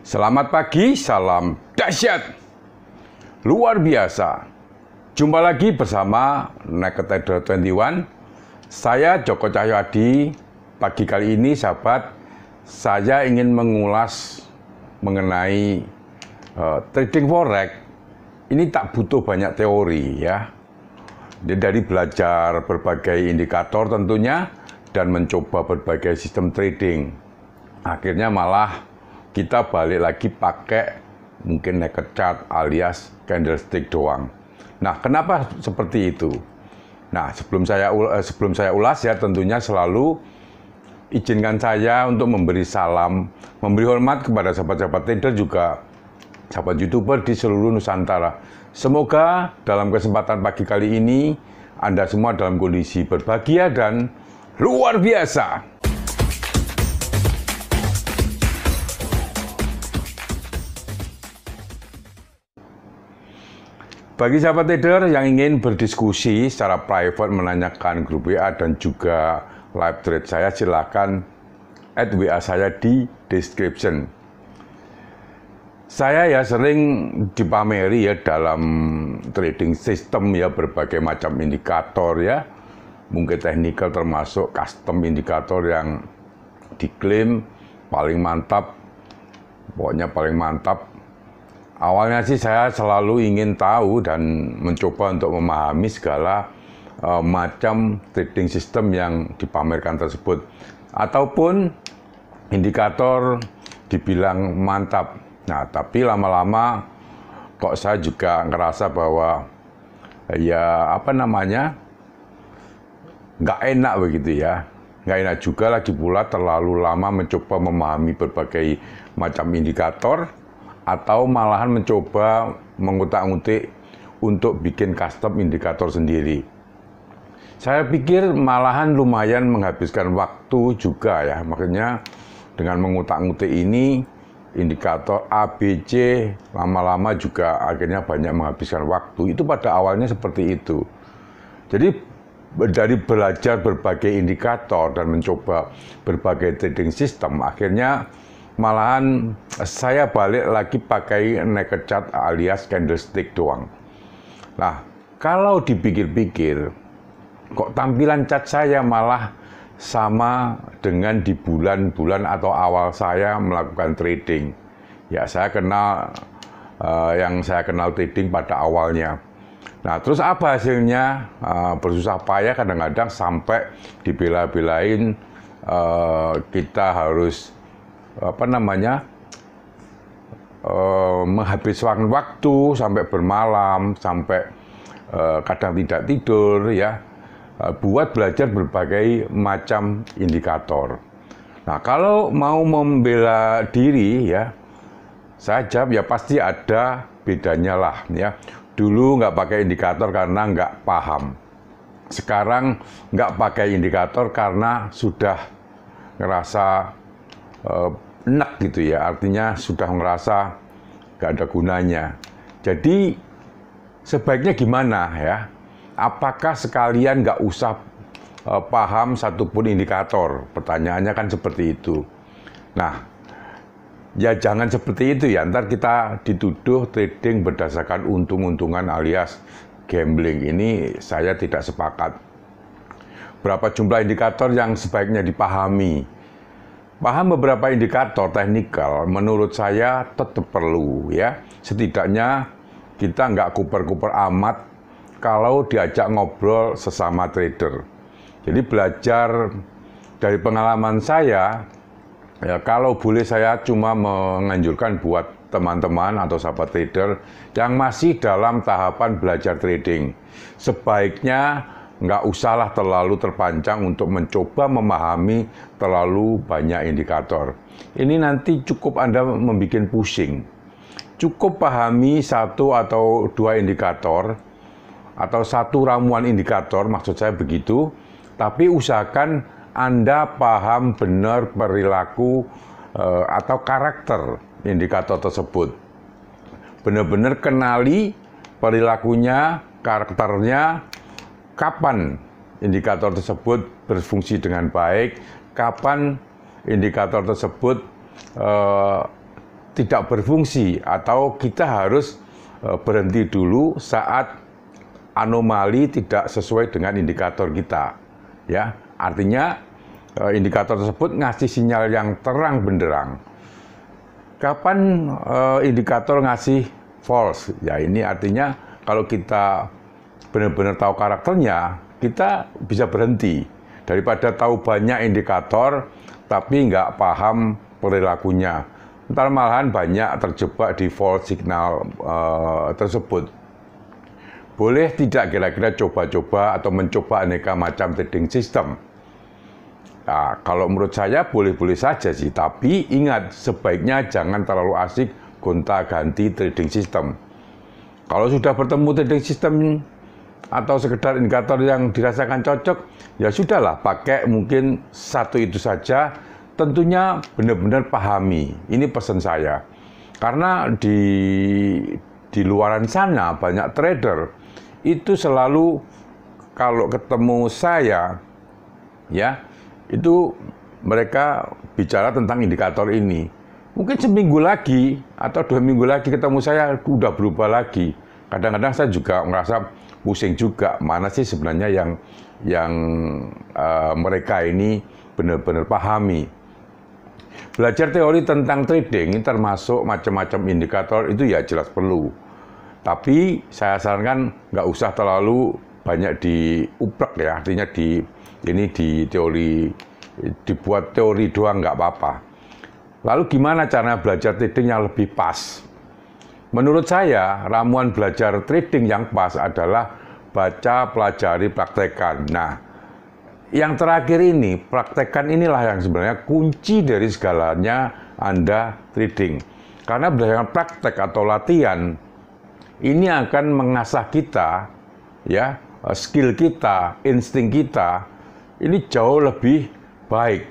Selamat pagi, salam dahsyat. Luar biasa. Jumpa lagi bersama Naked Trader 21. Saya Joko Cahyoadi. Pagi kali ini sahabat, saya ingin mengulas mengenai trading forex. Ini tak butuh banyak teori ya. Dari belajar berbagai indikator tentunya dan mencoba berbagai sistem trading. Akhirnya malah kita balik lagi pakai mungkin naked chart alias candlestick doang. Nah, kenapa seperti itu? Nah, sebelum saya ulas ya, tentunya selalu izinkan saya untuk memberi salam, memberi hormat kepada sahabat-sahabat trader juga sahabat YouTuber di seluruh Nusantara. Semoga dalam kesempatan pagi kali ini Anda semua dalam kondisi berbahagia dan luar biasa. Bagi sahabat trader yang ingin berdiskusi secara private, menanyakan grup WA dan juga live trade saya, silakan add WA saya di description. Saya ya sering dipameri ya dalam trading system ya, berbagai macam indikator ya, mungkin technical termasuk custom indikator yang diklaim paling mantap, pokoknya paling mantap. Awalnya sih saya selalu ingin tahu dan mencoba untuk memahami segala macam trading system yang dipamerkan tersebut. Ataupun indikator dibilang mantap. Nah, tapi lama-lama kok saya juga ngerasa bahwa ya nggak enak begitu ya. Nggak enak juga, lagi pula terlalu lama mencoba memahami berbagai macam indikator, atau malahan mencoba mengutak-ngutik untuk bikin custom indikator sendiri. Saya pikir malahan lumayan menghabiskan waktu juga ya, makanya dengan mengutak-ngutik ini, indikator A, B, C, lama-lama juga akhirnya banyak menghabiskan waktu. Itu pada awalnya seperti itu. Jadi dari belajar berbagai indikator dan mencoba berbagai trading system, akhirnya malahan saya balik lagi pakai naked chart alias candlestick doang. Nah, kalau dipikir-pikir, kok tampilan chart saya malah sama dengan di bulan-bulan atau awal saya melakukan trading. Ya, saya kenal yang saya kenal trading pada awalnya. Nah, terus apa hasilnya? Bersusah payah kadang-kadang sampai dibela-belain kita harus menghabiskan waktu sampai bermalam, sampai kadang tidak tidur ya, buat belajar berbagai macam indikator. Nah, kalau mau membela diri ya, saya jawab ya pasti ada bedanya lah ya. Dulu nggak pakai indikator karena nggak paham. Sekarang nggak pakai indikator karena sudah ngerasa enak gitu ya, artinya sudah merasa gak ada gunanya. Jadi sebaiknya gimana ya? Apakah sekalian gak usah paham satupun indikator? Pertanyaannya kan seperti itu. Nah, ya jangan seperti itu ya, ntar kita dituduh trading berdasarkan untung-untungan alias gambling. Ini saya tidak sepakat. Berapa jumlah indikator yang sebaiknya dipahami? Paham beberapa indikator teknikal menurut saya tetap perlu ya. Setidaknya kita nggak kuper-kuper amat kalau diajak ngobrol sesama trader. Jadi belajar dari pengalaman saya, ya kalau boleh saya cuma menganjurkan buat teman-teman atau sahabat trader yang masih dalam tahapan belajar trading. Sebaiknya nggak usahlah terlalu terpancang untuk mencoba memahami terlalu banyak indikator. Ini nanti cukup Anda membuat pusing. Cukup pahami satu atau dua indikator, atau satu ramuan indikator, maksud saya begitu, tapi usahakan Anda paham benar perilaku atau karakter indikator tersebut. Benar-benar kenali perilakunya, karakternya, kapan indikator tersebut berfungsi dengan baik, kapan indikator tersebut tidak berfungsi atau kita harus berhenti dulu saat anomali tidak sesuai dengan indikator kita. Ya, artinya indikator tersebut ngasih sinyal yang terang benderang. Kapan indikator ngasih false? Ya, ini artinya kalau kita benar-benar tahu karakternya, kita bisa berhenti. Daripada tahu banyak indikator, tapi nggak paham perilakunya. Ntar malahan banyak terjebak di false signal tersebut. Boleh tidak kira-kira coba-coba atau mencoba aneka macam trading system? Nah, kalau menurut saya boleh-boleh saja sih, tapi ingat sebaiknya jangan terlalu asik gonta-ganti trading system. Kalau sudah bertemu trading system atau sekedar indikator yang dirasakan cocok, ya sudahlah, pakai mungkin satu itu saja. Tentunya benar-benar pahami. Ini pesan saya. Karena di luaran sana banyak trader itu selalu kalau ketemu saya, ya itu mereka bicara tentang indikator ini. Mungkin seminggu lagi atau 2 minggu lagi ketemu saya udah berubah lagi. Kadang-kadang saya juga merasa pusing juga, mana sih sebenarnya yang mereka ini benar-benar pahami. Belajar teori tentang trading termasuk macam-macam indikator itu ya jelas perlu. Tapi saya sarankan nggak usah terlalu banyak diuprek ya, artinya dibuat teori doang nggak apa-apa. Lalu gimana cara belajar trading yang lebih pas? Menurut saya, ramuan belajar trading yang pas adalah baca, pelajari, praktekkan. Nah, yang terakhir ini, praktekkan inilah yang sebenarnya kunci dari segalanya Anda trading. Karena berdasarkan praktek atau latihan, ini akan mengasah kita, ya, skill kita, insting kita, ini jauh lebih baik.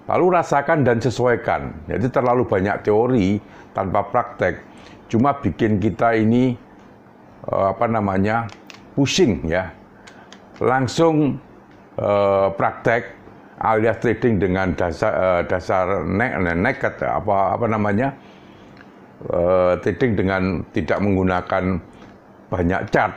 Lalu rasakan dan sesuaikan. Jadi terlalu banyak teori tanpa praktek, cuma bikin kita ini pusing ya. Langsung praktek alias trading dengan dasar nekat trading dengan tidak menggunakan banyak chart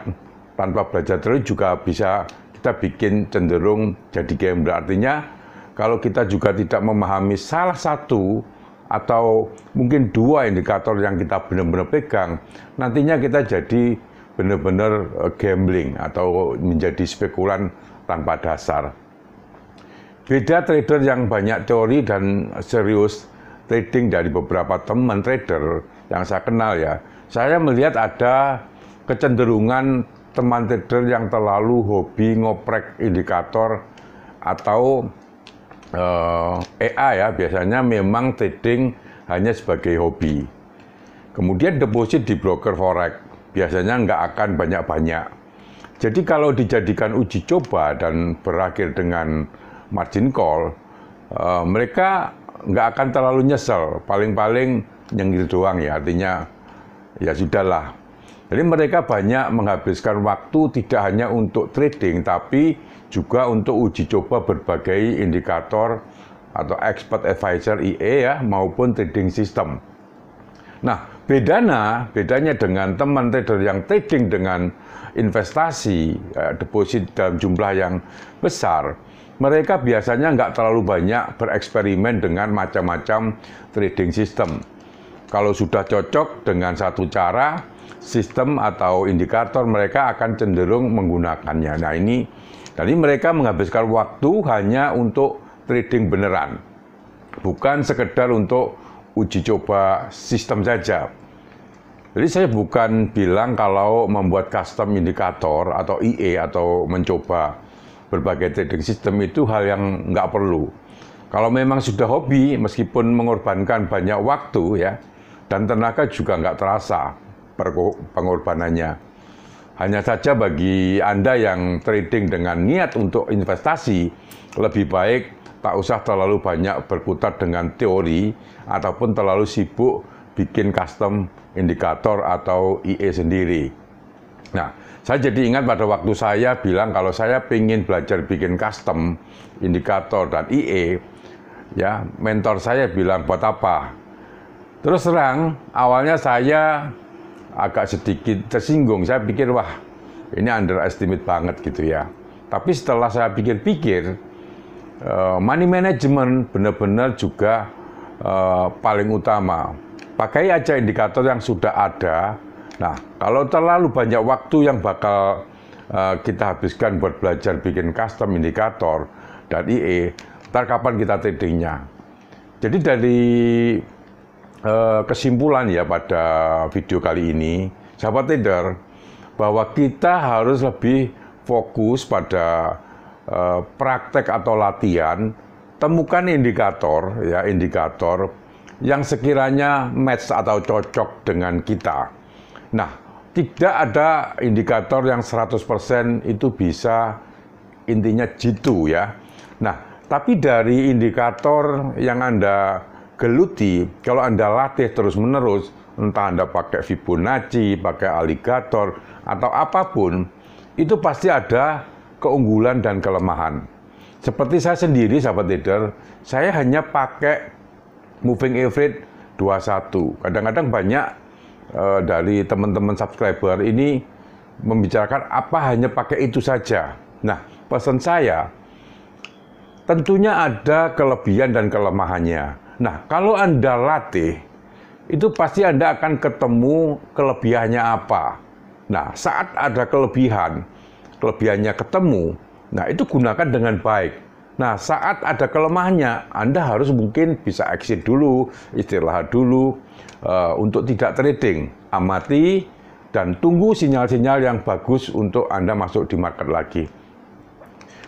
tanpa belajar teori juga bisa kita bikin cenderung jadi gambler. Artinya kalau kita juga tidak memahami salah satu atau mungkin 2 indikator yang kita benar-benar pegang, nantinya kita jadi benar-benar gambling atau menjadi spekulan tanpa dasar. Beda trader yang banyak teori dan serius trading dari beberapa teman trader yang saya kenal ya. Saya melihat ada kecenderungan teman trader yang terlalu hobi ngoprek indikator atau EA ya, biasanya memang trading hanya sebagai hobi. Kemudian deposit di broker forex, biasanya nggak akan banyak-banyak. Jadi kalau dijadikan uji coba dan berakhir dengan margin call, mereka nggak akan terlalu nyesel, paling-paling nyengir doang ya, artinya ya sudahlah. Jadi mereka banyak menghabiskan waktu tidak hanya untuk trading, tapi juga untuk uji coba berbagai indikator atau expert advisor IE ya, maupun trading system. Nah, bedanya dengan teman trader yang trading dengan investasi, deposit dalam jumlah yang besar, mereka biasanya nggak terlalu banyak bereksperimen dengan macam-macam trading system. Kalau sudah cocok dengan satu cara, sistem atau indikator, mereka akan cenderung menggunakannya. Nah ini, jadi mereka menghabiskan waktu hanya untuk trading beneran, bukan sekedar untuk uji coba sistem saja. Jadi saya bukan bilang kalau membuat custom indikator atau IE atau mencoba berbagai trading system itu hal yang nggak perlu. Kalau memang sudah hobi, meskipun mengorbankan banyak waktu ya, dan tenaga juga nggak terasa pengorbanannya. Hanya saja bagi Anda yang trading dengan niat untuk investasi, lebih baik tak usah terlalu banyak berkutat dengan teori ataupun terlalu sibuk bikin custom indikator atau IE sendiri. Nah, saya jadi ingat pada waktu saya bilang kalau saya ingin belajar bikin custom indikator dan IE, ya mentor saya bilang buat apa? Terus terang, awalnya saya agak sedikit tersinggung. Saya pikir, wah, ini underestimate banget gitu ya. Tapi setelah saya pikir-pikir, money management benar-benar juga paling utama. Pakai aja indikator yang sudah ada. Nah, kalau terlalu banyak waktu yang bakal kita habiskan buat belajar bikin custom indikator dan IE, ntar kapan kita tradingnya. Jadi dari kesimpulan ya pada video kali ini, sahabat trader, bahwa kita harus lebih fokus pada praktek atau latihan, temukan indikator ya, indikator yang sekiranya match atau cocok dengan kita. Nah, tidak ada indikator yang 100% itu bisa intinya jitu ya. Nah, tapi dari indikator yang Anda geluti, kalau Anda latih terus-menerus, entah Anda pakai Fibonacci, pakai alligator, atau apapun, itu pasti ada keunggulan dan kelemahan. Seperti saya sendiri, sahabat trader, saya hanya pakai moving average 21. Kadang-kadang banyak dari teman-teman subscriber ini membicarakan apa hanya pakai itu saja. Nah, pesan saya, tentunya ada kelebihan dan kelemahannya. Nah, kalau Anda latih, itu pasti Anda akan ketemu kelebihannya apa. Nah, saat ada kelebihannya ketemu, nah itu gunakan dengan baik. Nah, saat ada kelemahannya, Anda harus mungkin bisa exit dulu, istirahat dulu, untuk tidak trading. Amati dan tunggu sinyal-sinyal yang bagus untuk Anda masuk di market lagi.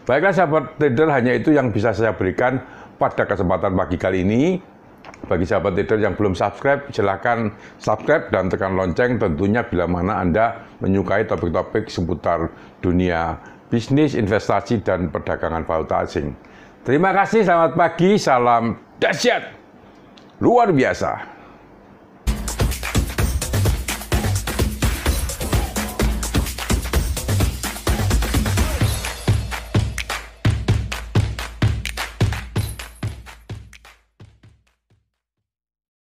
Baiklah sahabat trader, hanya itu yang bisa saya berikan pada kesempatan pagi kali ini. Bagi sahabat trader yang belum subscribe, silahkan subscribe dan tekan lonceng tentunya bila mana Anda menyukai topik-topik seputar dunia bisnis, investasi, dan perdagangan valuta asing. Terima kasih, selamat pagi, salam dahsyat, luar biasa.